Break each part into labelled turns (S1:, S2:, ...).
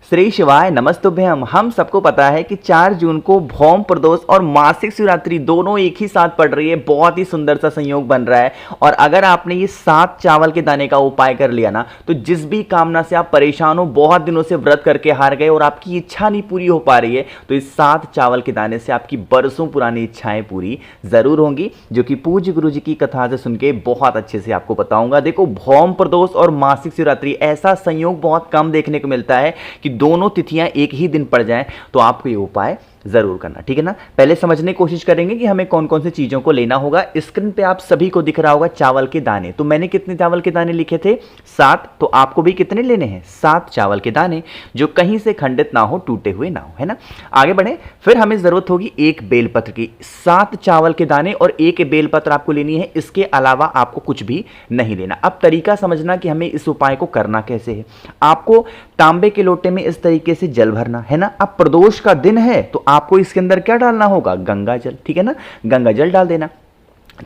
S1: श्री शिवाय नमस्तुभ्यम। हम सबको पता है कि 4 जून को भौम प्रदोष और मासिक शिवरात्रि दोनों एक ही साथ पड़ रही है। बहुत ही सुंदर सा संयोग बन रहा है। और अगर आपने ये 7 चावल के दाने का उपाय कर लिया ना, तो जिस भी कामना से आप परेशान हो, बहुत दिनों से व्रत करके हार गए और आपकी इच्छा नहीं पूरी हो पा रही है, तो इस 7 चावल के दाने से आपकी बरसों पुरानी इच्छाएं पूरी जरूर होंगी, जो कि पूज्य गुरु जी की कथा से सुन के बहुत अच्छे से आपको बताऊंगा। देखो, भौम प्रदोष और मासिक शिवरात्रि ऐसा संयोग बहुत कम देखने को मिलता है कि दोनों तिथियां एक ही दिन पड़ जाएं, तो आपको ये उपाय जरूर करना, ठीक है ना। पहले समझने की कोशिश करेंगे कि हमें कौन कौन सी चीजों को लेना होगा। स्क्रीन पे आप सभी को दिख रहा होगा चावल के दाने। तो मैंने कितने चावल के दाने लिखे थे? 7। तो आपको भी कितने लेने हैं? 7 चावल के दाने, जो कहीं से खंडित ना हो, टूटे हुए ना हो, है ना। आगे बढ़े। फिर हमें जरूरत होगी एक बेलपत्र की। 7 चावल के दाने और एक बेलपत्र आपको लेनी है। इसके अलावा आपको कुछ भी नहीं लेना। अब तरीका समझना कि हमें इस उपाय को करना कैसे है। आपको तांबे के लोटे में इस तरीके से जल भरना है ना। अब प्रदोष का दिन है, तो आपको इसके अंदर क्या डालना होगा? गंगा जल, ठीक है ना। गंगा जल डाल देना।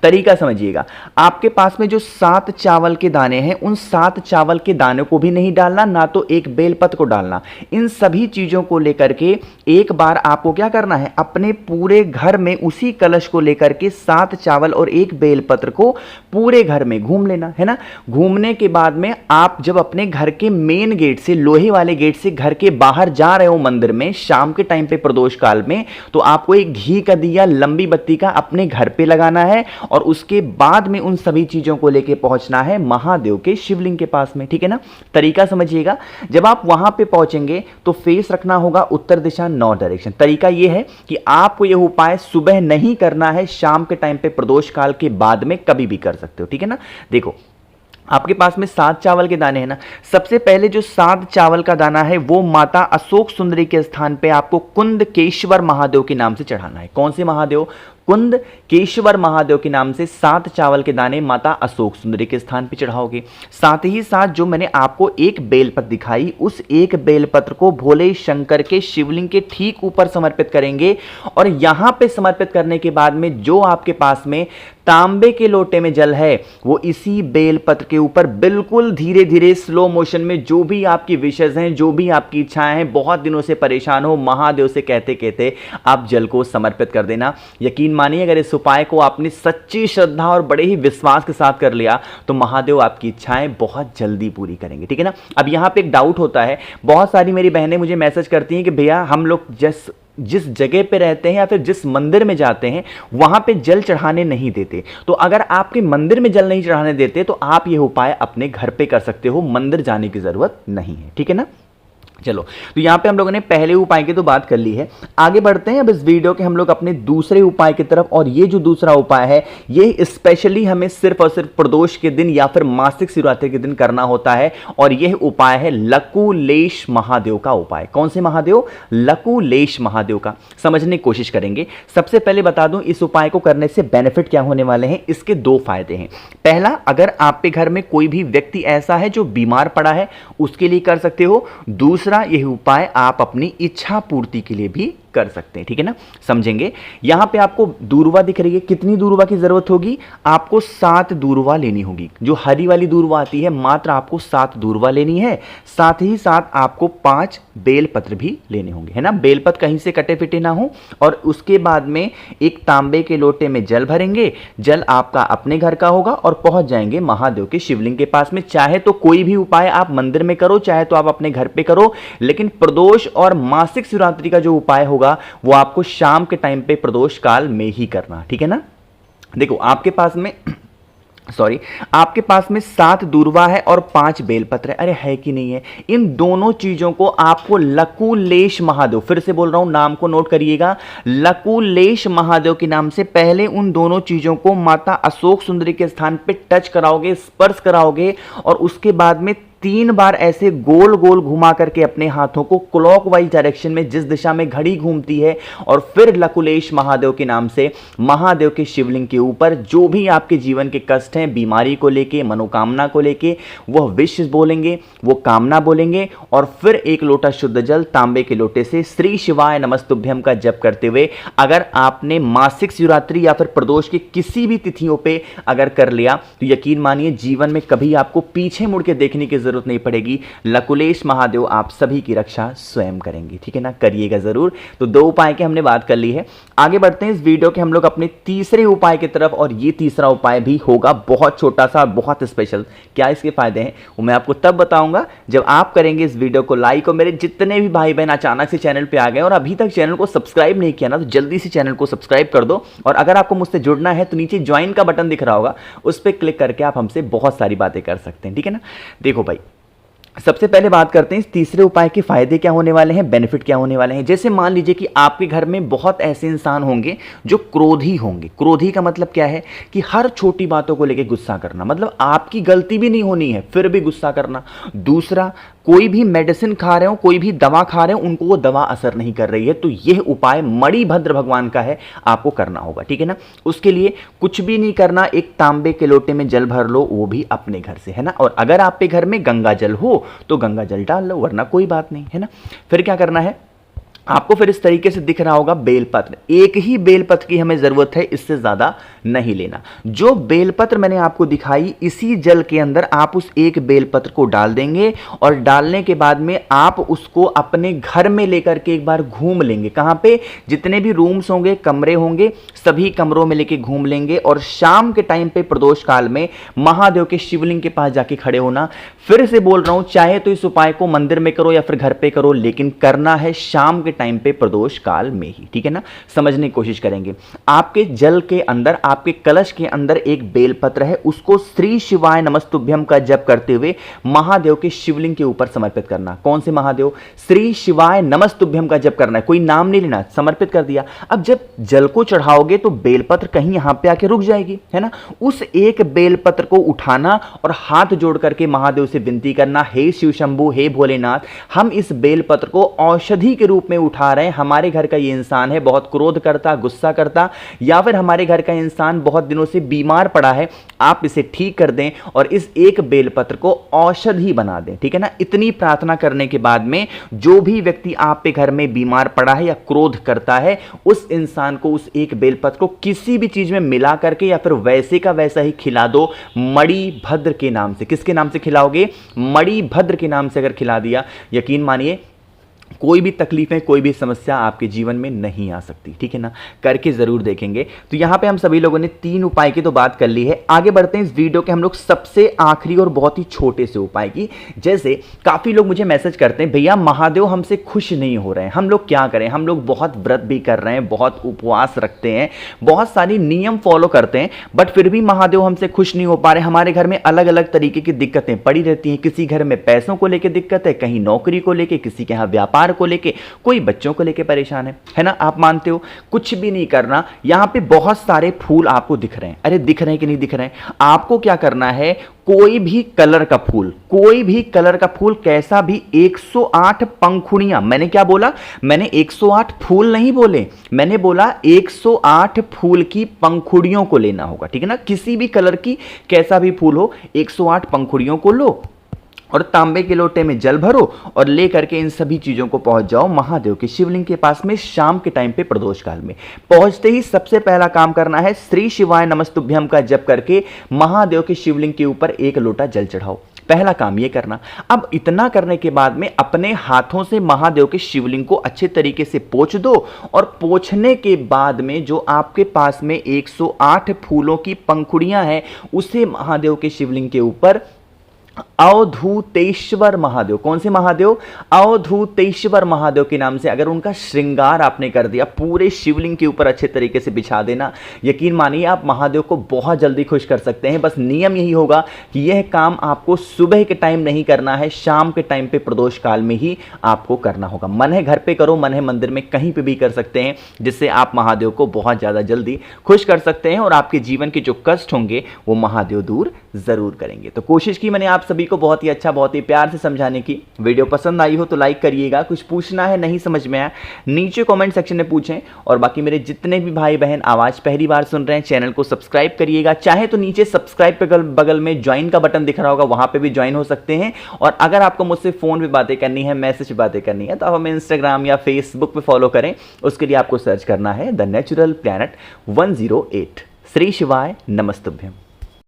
S1: तरीका समझिएगा। आपके पास में जो 7 चावल के दाने हैं, उन 7 चावल के दाने को भी नहीं डालना, ना तो एक बेलपत्र को डालना। इन सभी चीजों को लेकर के एक बार आपको क्या करना है, अपने पूरे घर में उसी कलश को लेकर के 7 चावल और एक बेलपत्र को पूरे घर में घूम लेना, है ना। घूमने के बाद में आप जब अपने घर के मेन गेट से, लोहे वाले गेट से घर के बाहर जा रहे हो मंदिर में, शाम के टाइम पे प्रदोष काल में, तो आपको एक घी का दिया, लंबी बत्ती का अपने घर पे लगाना है। और उसके बाद में उन सभी चीजों को लेके पहुंचना है महादेव के शिवलिंग के पास में, ठीक है ना। तरीका समझिएगा। जब आप वहां पे पहुंचेंगे तो फेस रखना होगा उत्तर दिशा, नॉर्थ डायरेक्शन। तरीका यह है कि आपको यह उपाय सुबह नहीं करना है, शाम के टाइम पे प्रदोष काल के बाद में कभी भी कर सकते हो, ठीक है ना। देखो, आपके पास में 7 चावल के दाने हैं ना। सबसे पहले जो 7 चावल का दाना है, वो माता अशोक सुंदरी के स्थान पे आपको कुंद केशवर महादेव के नाम से चढ़ाना है। कौन से महादेव? कुंद केशवर महादेव के नाम से 7 चावल के दाने माता अशोक सुंदरी के स्थान पर चढ़ाओगे। साथ ही साथ जो मैंने आपको एक बेलपत्र दिखाई, उस एक बेलपत्र को भोले शंकर के शिवलिंग के ठीक ऊपर समर्पित करेंगे। और यहां पे समर्पित करने के बाद में जो आपके पास में तांबे के लोटे में जल है, वो इसी बेलपत्र के ऊपर बिल्कुल धीरे धीरे स्लो मोशन में, जो भी आपकी विशेष हैं, जो भी आपकी इच्छाएं हैं, बहुत दिनों से परेशान हो, महादेव से कहते कहते आप जल को समर्पित कर देना। यकीन मानिए, अगर इस उपाय को आपने सच्ची श्रद्धा और बड़े ही विश्वास के साथ कर लिया, तो महादेव आपकी इच्छाएं बहुत जल्दी पूरी करेंगे, ठीक है ना। अब यहां पे एक डाउट होता है, बहुत सारी मेरी बहनें मुझे मैसेज करती हैं कि भैया, हम लोग जिस जगह पे रहते हैं या फिर जिस मंदिर में जाते हैं, वहां पे जल चढ़ाने नहीं देते। तो अगर आपके मंदिर में जल नहीं चढ़ाने देते, तो आप ये उपाय अपने घर पे कर सकते हो, मंदिर जाने की जरूरत नहीं है, ठीक है ना। चलो, तो यहां पे हम लोगों ने पहले उपाय की तो बात कर ली है। आगे बढ़ते हैं अब इस वीडियो के हम लोग अपने दूसरे उपाय की तरफ। और ये जो दूसरा उपाय है, ये स्पेशली हमें सिर्फ और सिर्फ प्रदोष के दिन या फिर मासिक शिवरात्रि के दिन करना होता है। और यह उपाय है लकुलेश महादेव का उपाय। कौन से महादेव? लकुलेश महादेव का। समझने की कोशिश करेंगे। सबसे पहले बता दूं, इस उपाय को करने से बेनिफिट क्या होने वाले हैं। इसके 2 फायदे हैं। पहला, अगर आपके घर में कोई भी व्यक्ति ऐसा है जो बीमार पड़ा है, उसके लिए कर सकते हो। दूसरा, यह उपाय आप अपनी इच्छा पूर्ति के लिए भी कर सकते हैं, ठीक है ना। समझेंगे। यहां पे आपको दूर्वा दिख रही है। कितनी दूर्वा की जरूरत होगी? आपको 7 दूर्वा लेनी होगी। जो हरी वाली दूर्वा आती है, मात्र आपको 7 दूर्वा लेनी है। साथ ही साथ आपको 5 बेलपत्र भी लेने होंगे, है ना। बेलपत्र कहीं से कटे फिटे ना हो। और उसके बाद में एक तांबे के लोटे में जल भरेंगे। जल आपका अपने घर का होगा और पहुंच जाएंगे महादेव के शिवलिंग के पास में। चाहे तो कोई भी उपाय आप मंदिर में करो, चाहे तो आप अपने घर पे करो, लेकिन प्रदोष और मासिक शिवरात्रि का जो उपाय होगा, वो आपको शाम के टाइम पे प्रदोष काल में ही करना, ठीक है ना। देखो, आपके पास में 7 दूर्वा है और 5 बेलपत्र है। अरे है कि नहीं है। इन दोनों चीजों को आपको लकुलेश महादेव, फिर से बोल रहा हूं, नाम को नोट करिएगा, लकुलेश महादेव के नाम से पहले उन दोनों चीजों को माता अशोक सुंदरी के स्थान पे टच कराओगे, स्पर्श कराओगे। और उसके बाद में 3 बार ऐसे गोल गोल घुमा करके अपने हाथों को क्लॉकवाइज डायरेक्शन में, जिस दिशा में घड़ी घूमती है, और फिर लकुलेश महादेव के नाम से महादेव के शिवलिंग के ऊपर जो भी आपके जीवन के कष्ट हैं, बीमारी को लेके, मनोकामना को लेके, वह विश बोलेंगे, वो कामना बोलेंगे। और फिर एक लोटा शुद्ध जल तांबे के लोटे से श्री शिवाय नमस्तुभ्यम का जप करते हुए, अगर आपने मासिक शिवरात्रि या फिर प्रदोष की किसी भी तिथियों पे अगर कर लिया, तो यकीन मानिए जीवन में कभी आपको पीछे मुड़ के देखने की जरूरत नहीं पड़ेगी। लकुलेश महादेव आप सभी की रक्षा स्वयं करेंगे, ठीक है ना, करिएगा जरूर। तो 2 उपाय की हमने बात कर ली है। आगे बढ़ते हैं इस वीडियो के हम लोग अपने तीसरे उपाय की तरफ, और ये तीसरा उपाय भी होगा बहुत छोटा सा, बहुत स्पेशल। क्या इसके फायदे हैं वो मैं आपको तब बताऊंगा जब आप करेंगे इस वीडियो को लाइक। और मेरे जितने भी भाई बहन अचानक से चैनल पे आ गए और अभी तक चैनल को सब्सक्राइब नहीं किया ना, तो जल्दी से चैनल को सब्सक्राइब कर दो। और अगर आपको मुझसे जुड़ना है तो नीचे ज्वाइन का बटन दिख रहा होगा, उस पर क्लिक करके आप हमसे बहुत सारी बातें कर सकते हैं, ठीक है ना। देखो भाई, सबसे पहले बात करते हैं इस तीसरे उपाय के फायदे क्या होने वाले हैं, बेनिफिट क्या होने वाले हैं। जैसे मान लीजिए कि आपके घर में बहुत ऐसे इंसान होंगे जो क्रोधी होंगे। क्रोधी का मतलब क्या है कि हर छोटी बातों को लेकर गुस्सा करना, मतलब आपकी गलती भी नहीं होनी है फिर भी गुस्सा करना। दूसरा, कोई भी मेडिसिन खा रहे हो, कोई भी दवा खा रहे हो, उनको वो दवा असर नहीं कर रही है, तो यह उपाय मणिभद्र भगवान का है, आपको करना होगा, ठीक है ना। उसके लिए कुछ भी नहीं करना, एक तांबे के लोटे में जल भर लो, वो भी अपने घर से, है ना। और अगर आपके घर में गंगा जल हो तो गंगा जल डाल लो, वरना कोई बात नहीं, है ना। फिर क्या करना है आपको, फिर इस तरीके से दिख रहा होगा बेलपत्र। एक ही बेलपत्र की हमें जरूरत है, इससे ज्यादा नहीं लेना। जो बेलपत्र मैंने आपको दिखाई, इसी जल के अंदर आप उस एक बेलपत्र को डाल देंगे, और डालने के बाद में आप उसको अपने घर में लेकर के एक बार घूम लेंगे। कहां पे, जितने भी रूम्स होंगे, कमरे होंगे, सभी कमरों में लेके घूम लेंगे। और शाम के टाइम पे प्रदोष काल में महादेव के शिवलिंग के पास जाके खड़े होना। फिर से बोल रहा हूं, चाहे तो इस उपाय को मंदिर में करो या फिर घर पे करो, लेकिन करना है शाम के टाइम पे प्रदोष काल में ही, ठीक है ना। समझने की कोशिश करेंगे। आपके जल के अंदर, आपके कलश के अंदर एक बेलपत्र है, उसको श्री शिवाय नमस्तुभ्यम का जप करते हुए महादेव के शिवलिंग के ऊपर समर्पित करना। कौन से महादेव, श्री शिवाय नमस्तुभ्यम का जप करना है, कोई नाम नहीं लेना, समर्पित कर दिया। अब जब जल को चढ़ाओगे तो बेलपत्र कहीं यहां पे आके रुक जाएगी, है ना। उस एक बेलपत्र को उठाना और हाथ जोड़ करके महादेव से विनती करना, हे शिव शंभु, हे भोलेनाथ, हम इस बेलपत्र को औषधि के रूप में उठा रहे हैं। हमारे घर का ये इंसान है, बहुत क्रोध करता, गुस्सा करता, या फिर हमारे घर का इंसान बहुत दिनों से बीमार पड़ा है, आप इसे ठीक कर दें और इस एक बेलपत्र को औषधि बना दें, ठीक है ना। इतनी प्रार्थना करने के बाद में जो भी व्यक्ति आप पे घर में बीमार पड़ा है या क्रोध करता है, उस इंसान को उस एक बेलपत्र को किसी भी चीज में मिला करके या फिर वैसे का वैसा ही खिला दो, मणिभद्र के नाम से। किसके नाम से खिलाओगे, मणिभद्र के नाम से अगर खिला दिया, यकीन मानिए कोई भी तकलीफें, कोई भी समस्या आपके जीवन में नहीं आ सकती, ठीक है ना। करके जरूर देखेंगे। तो यहां पे हम सभी लोगों ने 3 उपाय की तो बात कर ली है। आगे बढ़ते हैं इस वीडियो के हम लोग सबसे आखिरी और बहुत ही छोटे से उपाय की। जैसे काफी लोग मुझे मैसेज करते हैं, भैया महादेव हमसे खुश नहीं हो रहे हैं, हम लोग क्या करें। हम लोग बहुत व्रत भी कर रहे हैं, बहुत उपवास रखते हैं, बहुत सारी नियम फॉलो करते हैं, बट फिर भी महादेव हमसे खुश नहीं हो पा रहे। हमारे घर में अलग अलग तरीके की दिक्कतें पड़ी रहती हैं। किसी घर में पैसों को लेकर दिक्कत है, कहीं नौकरी को लेकर, किसी के यहाँ व्यापार को लेके, कोई बच्चों को लेके परेशान है ना। आप मानते हो, कुछ भी नहीं करना। यहां पे बहुत सारे फूल आपको दिख रहे हैं, अरे दिख रहे हैं कि नहीं दिख रहे हैं। आपको क्या करना है, कोई भी कलर का फूल, कोई भी कलर का फूल, कैसा भी, 108 पंखुड़ियां। मैंने क्या बोला, मैंने 108 फूल नहीं बोले, मैंने बोला 108 फूल की पंखुड़ियों को लेना होगा, ठीक है ना। किसी भी कलर की कैसा भी फूल हो, 108 पंखुड़ियों को लो और तांबे के लोटे में जल भरो और ले करके इन सभी चीजों को पहुंच जाओ महादेव के शिवलिंग के पास में शाम के टाइम पे प्रदोष काल में। पहुंचते ही सबसे पहला काम करना है, श्री शिवाय नमस्तुभ्यम का जप करके महादेव के शिवलिंग के ऊपर एक लोटा जल चढ़ाओ। पहला काम ये करना। अब इतना करने के बाद में अपने हाथों से महादेव के शिवलिंग को अच्छे तरीके से पोंछ दो, और पोंछने के बाद में जो आपके पास में 108 फूलों की पंखुड़ियां हैं, उसे महादेव के शिवलिंग के ऊपर अवधूतेश्वर महादेव, कौन से महादेव, अवधूतेश्वर महादेव के नाम से अगर उनका श्रृंगार आपने कर दिया, पूरे शिवलिंग के ऊपर अच्छे तरीके से बिछा देना, यकीन मानिए आप महादेव को बहुत जल्दी खुश कर सकते हैं। बस नियम यही होगा कि यह काम आपको सुबह के टाइम नहीं करना है, शाम के टाइम पे प्रदोष काल में ही आपको करना होगा। मन है घर पे करो, मन है मंदिर में, कहीं पे भी कर सकते हैं, जिससे आप महादेव को बहुत ज्यादा जल्दी खुश कर सकते हैं और आपके जीवन के जो कष्ट होंगे वो महादेव दूर जरूर करेंगे। तो कोशिश की मैंने आप सभी को बहुत ही अच्छा, बहुत ही प्यार से समझाने की। वीडियो पसंद आई हो तो लाइक करिएगा। कुछ पूछना है, नहीं समझ में आया, नीचे कमेंट सेक्शन में पूछें। और बाकी मेरे जितने भी भाई बहन आवाज पहली बार सुन रहे हैं, चैनल को सब्सक्राइब करिएगा। चाहे तो नीचे सब्सक्राइब पे बगल में ज्वाइन का बटन दिख रहा होगा, वहां पे भी ज्वाइन हो सकते हैं। और अगर आपको मुझसे फोन पे बातें करनी है, मैसेज पे बातें करनी है, तो आप हमें इंस्टाग्राम या फेसबुक पे फॉलो करें। उसके लिए आपको सर्च करना है द नेचुरल प्लैनेट 108। श्री शिवाय नमस्तुभ्यम।